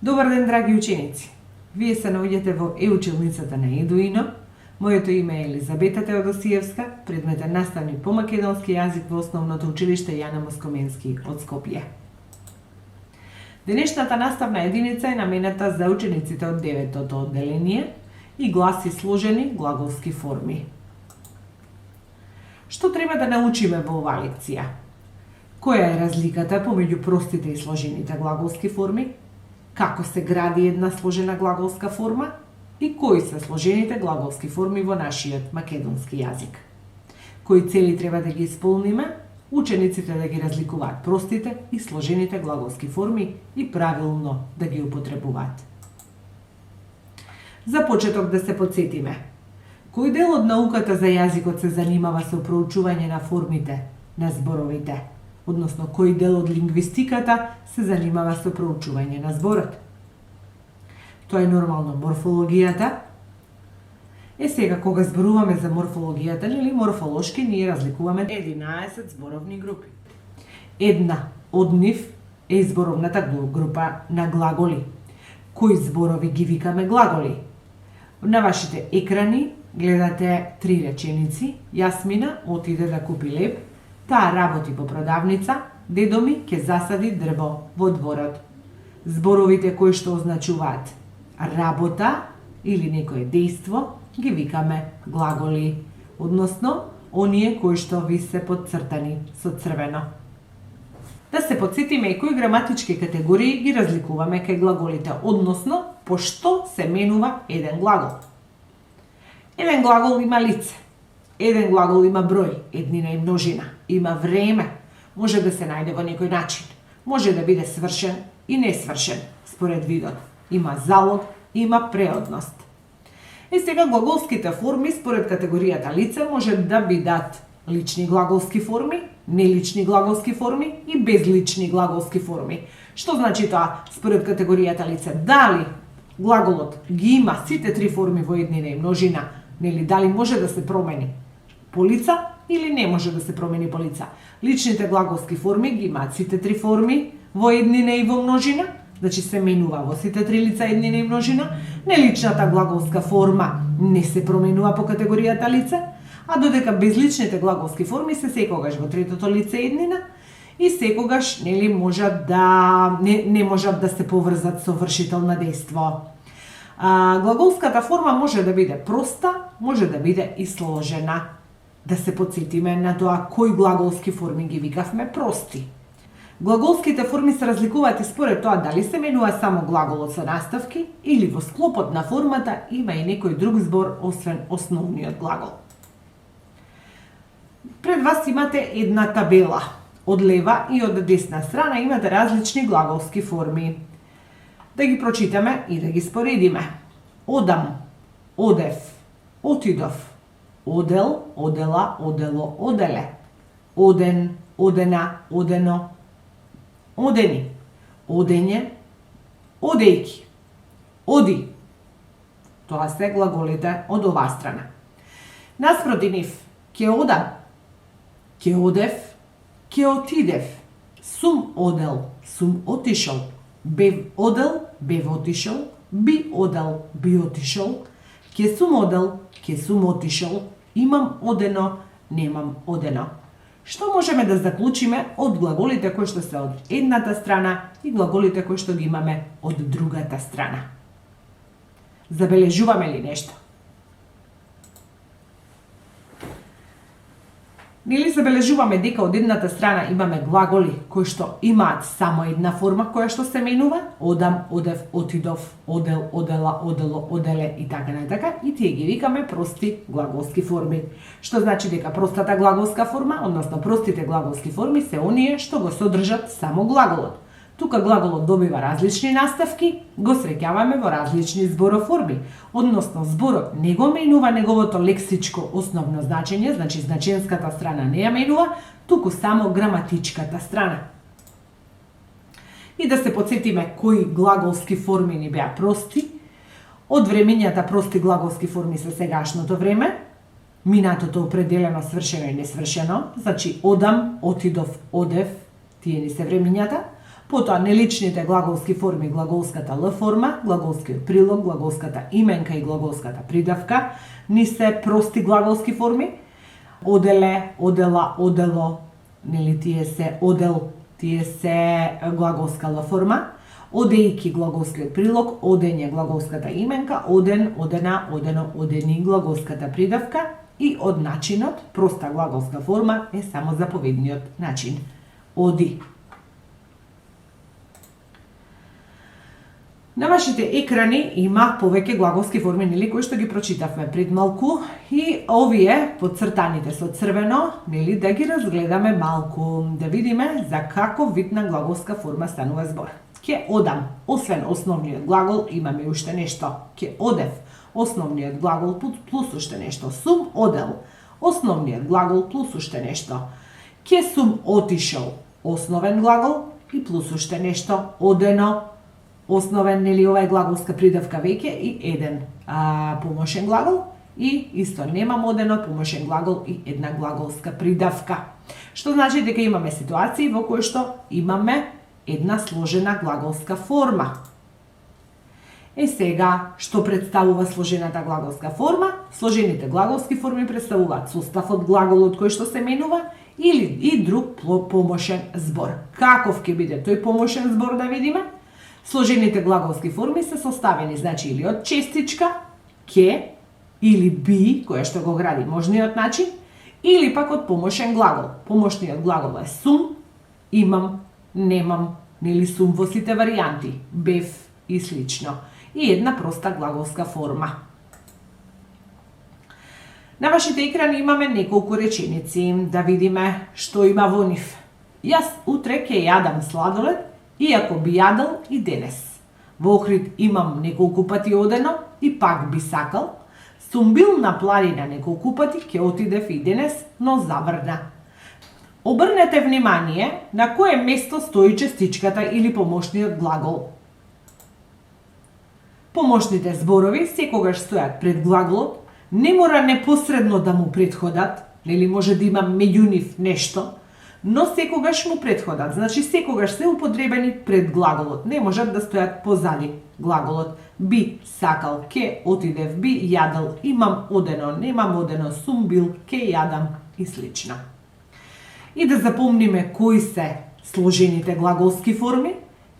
Добар ден, драги ученици! Вие се наоѓате во училницата на Едуино. Моето име е Елизабета Теодосиевска, предметен наставник по македонски јазик во Основното училиште Јана Москоменски од Скопје. Денешната наставна единица е наменета за учениците од 9-тото одделение и гласи сложени глаголски форми. Што треба да научиме во оваа лекција? Која е разликата помеѓу простите и сложените глаголски форми? Како се гради една сложена глаголска форма и кои се сложените глаголски форми во нашиот македонски јазик. Кои цели треба да ги исполниме, учениците да ги разликуваат простите и сложените глаголски форми и правилно да ги употребуваат. За почеток да се подсетиме. Кој дел од науката за јазикот се занимава со проучување на формите на зборовите? Односно, кој дел од лингвистиката се занимава со проучување на зборот? Тоа е нормално морфологијата. Сега, кога зборуваме за морфологијата или морфолошки, ние разликуваме 11 зборовни групи. Една од нив е зборовната група на глаголи. Кои зборови ги викаме глаголи? На вашите екрани гледате 3 реченици. Јасмина отиде да купи леб. Таа работи по продавница, дедо ми ќе засади дрво во дворот. Зборовите кои што означуваат работа или некое дејство ги викаме глаголи, односно оние кои што ви се подцртани со црвено. Да се подсетиме и кои граматички категории ги разликуваме кај глаголите, односно по што се менува еден глагол. Еден глагол има лице. Еден глагол има број, еднина и множина, има време, може да се најде во некој начин, може да биде свршен и несвршен, според видот, има залог, има преодност. Сега глаголските форми според категоријата лице може да бидат лични глаголски форми, нелични глаголски форми и безлични глаголски форми. Што значи тоа според категоријата лице? Дали глаголот ги има сите 3 форми во еднина и множина, нели дали може да се промени по лица или не може да се промени по лица. Личните глаголски форми ги имаат сите 3 форми во еднина и во множина, значи се менува во сите 3 лица еднина и множина. Неличната глаголска форма не се променува по категоријата лице, а додека безличните глаголски форми се секогаш во третото лице еднина и секогаш нели можат да не можат да се поврзат со вршител на дејство. Глаголската форма може да биде проста, може да биде и сложена. Да се подсетиме на тоа кои глаголски форми ги викавме прости. Глаголските форми се разликуваат и според тоа дали се менува само глаголот со наставки или во склопот на формата има и некој друг збор освен основниот глагол. Пред вас имате една табела. Од лева и од десна страна имате различни глаголски форми. Да ги прочитаме и да ги споредиме. Одам, одев, отидов, одел, одела, одело, оделе, оден, одена, одено, одени, одење, одејки, оди. Тоа се глаголите од оваа страна. Наспроти нив, ке одам, ке одев, ке отидев, сум одел, сум отишол, бев одел, бев отишол, би одел, би отишол, ке сум одел, ке сум отишол, имам одено, немам одено. Што можеме да заклучиме од глаголите кои што се од едната страна и глаголите кои што ги имаме од другата страна? Забележуваме ли нешто? Нели забележуваме дека од едната страна имаме глаголи кои што имаат само една форма која што се менува, одам, одев, отидов, одел, одела, одело, оделе и така натака, и тие ги викаме прости глаголски форми. Што значи дека простата глаголска форма, односно простите глаголски форми се оние што го содржат само глаголот. Тука глаголот добива различни наставки, го среќаваме во различни збороформи, односно зборот не го менува неговото лексичко основно значење, значи значенската страна не ја менува, туку само граматичката страна. И да се подсетиме кои глаголски форми ни беа прости. Од времењата прости глаголски форми се сегашното време, минатото определено, свршено и несвршено, значи одам, отидов, одев, тие ни се времењата. Потоа неличните глаголски форми, глаголската Л форма, глаголскиот прилог, глаголската именка и глаголската придавка, ни се прости глаголски форми. Оделе, одела, одело, нели тие се одел, тие се глаголска Л форма. Одејки глаголскиот прилог, одење глаголската именка, оден, одена, одено, одени глаголската придавка и од начинот, проста глаголска форма е само заповедниот начин. Оди. На вашите екрани има повеќе глаголски форми, нели, кои што ги прочитавме пред малку, и овие подцртаните со црвено, нели, да ги разгледаме малку, да видиме за каков вид на глаголска форма станува збор. Ке одам, освен основниот глагол, имаме уште нешто. Ке одев, основниот глагол плюс уште нешто. Сум одел, основниот глагол плюс уште нешто. Ке сум отишол, основен глагол и плюс уште нешто. Одено, основен, нели, ова е глаголска придавка веќе и еден помошен глагол. И исто немам одено, помошен глагол и една глаголска придавка. Што значи дека имаме ситуации во кои што имаме една сложена глаголска форма. Сега, што представува сложената глаголска форма? Сложените глаголски форми представуваат состав од глаголот кој што се менува или и друг помошен збор. Каков ќе биде тој помошен збор, да видиме? Сложените глаголски форми се составени, значи, или од честичка, ке, или би, која што го гради можниот начин, или пак од помошен глагол. Помошниот глагол е сум, имам, немам, нели сум во сите варијанти, бев и слично. И една проста глаголска форма. На вашите екрани имаме неколку реченици, да видиме што има во нив. Јас утре ќе јадам сладолед, иако би јадел и денес. Во Охрид имам неколку пати одено и пак би сакал. Сум бил на планина неколку пати, ќе отидев и денес, но заврна. Обрнете внимание на кое место стои частичката или помошниот глагол. Помошните зборови секогаш стојат пред глаголот, не мора непосредно да му претходат, нели може да има меѓу нив нешто, но секогаш му претходат, значи секогаш се употребени пред глаголот, не можат да стојат позади глаголот. Би сакал, ке отидев, би јадел, имам одено, немам одено, сум бил, ке јадам и слично. И да запомниме кои се сложените глаголски форми.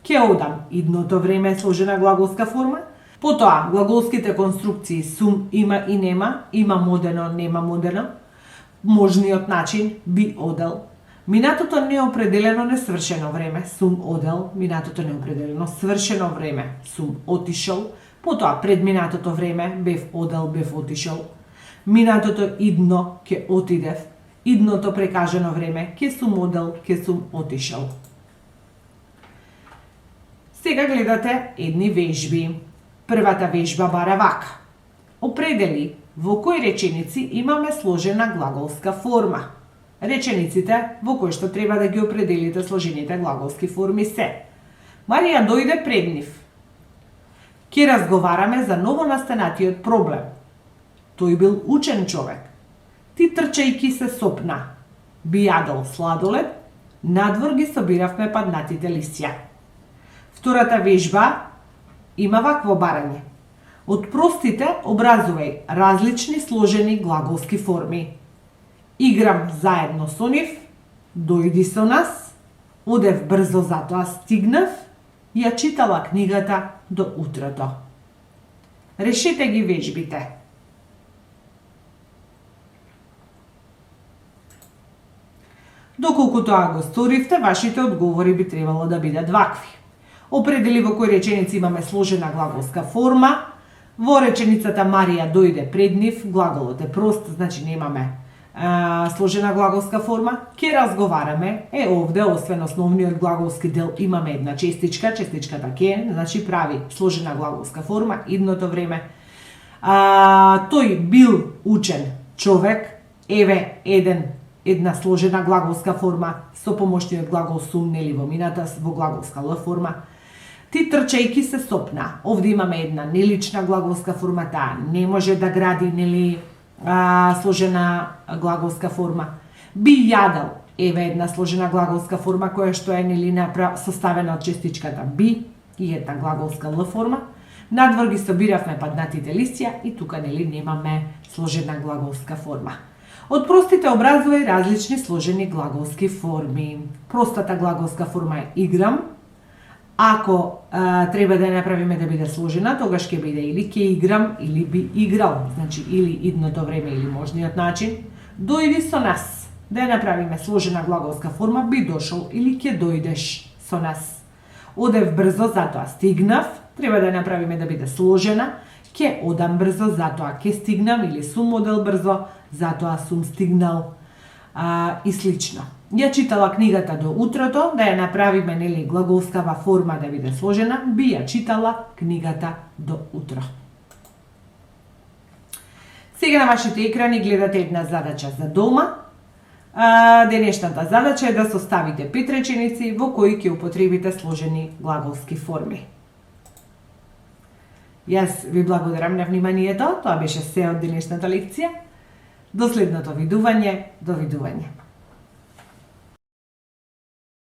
Ке одам, идното време е сложена глаголска форма. Потоа, глаголските конструкции сум, има и нема, имам одено, немам одено. Можниот начин, би одел. Минатото неопределено несвршено време, сум одел. Минатото неопределено свршено време, сум отишол. Потоа, предминатото време, бев одел, бев отишол. Минатото идно, ке отидев. Идното прекажено време, ке сум одел, ке сум отишол. Сега гледате едни вежби. Првата вежба бара вака. Определи во кои реченици имаме сложена глаголска форма. Речениците во кои што треба да ги определите сложените глаголски форми се: Марија дојде пред нив. Ке разговараме за новонастанатиот проблем. Тој бил учен човек. Ти трчајки се сопна. Би јадел сладолед, надвор ги собиравме паднатите лисја. Втората вежба има вакво барање. Од простите образувај различни сложени глаголски форми. Играм заедно со нив, дојди со нас, одев брзо затоа стигнав, ја читала книгата до утрото. Решете ги вежбите. Доколку тоа го сторивте, вашите одговори би требало да бидат вакви. Определи во кои реченици имаме сложена глаголска форма. Во реченицата Марија дојде пред нив, глаголот е прост, значи немаме сложена глаголска форма. Ке разговараме, овде, освен основниот глаголски дел, имаме една честичка, честичката ке, значи прави сложена глаголска форма, идното време. Тој бил учен човек, еве една сложена глаголска форма со помошниот глагол сум, нели во мината, во глаголска Л форма. Ти трчајки се сопна. Овде имаме една нелична глаголска форма, таа не може да гради, нели, сложена глаголска форма. Би јадел, Еве една сложена глаголска форма која што е нели составена од частичката би и една глаголска л форма. Надвор ги собиравме паднатите лисја и тука нели немаме сложена глаголска форма. Од простите образувај различни сложени глаголски форми. Простата глаголска форма е играм. Ако треба да ја направиме да биде сложена, тогаш ќе биде или ќе играм или би играл, значи или идното време или можниот начин. Дојди со нас. Да ја направиме сложена глаголска форма, би дошол или ќе дојдеш со нас. Одев брзо, затоа стигнав. Треба да ја направиме да биде сложена. Ќе одам брзо, затоа ќе стигнам, или сум одел брзо, затоа сум стигнал, и слично. Ја читала книгата до утрото, да ја направиме нели глаголскава форма да биде сложена, би ја читала книгата до утро. Сега на вашите екрани гледате една задача за дома. Денешната задача е да составите 5 реченици во кои ќе употребите сложени глаголски форми. Јас ви благодарам на вниманието, тоа беше се од денешната лекција. До следното видување, довидување.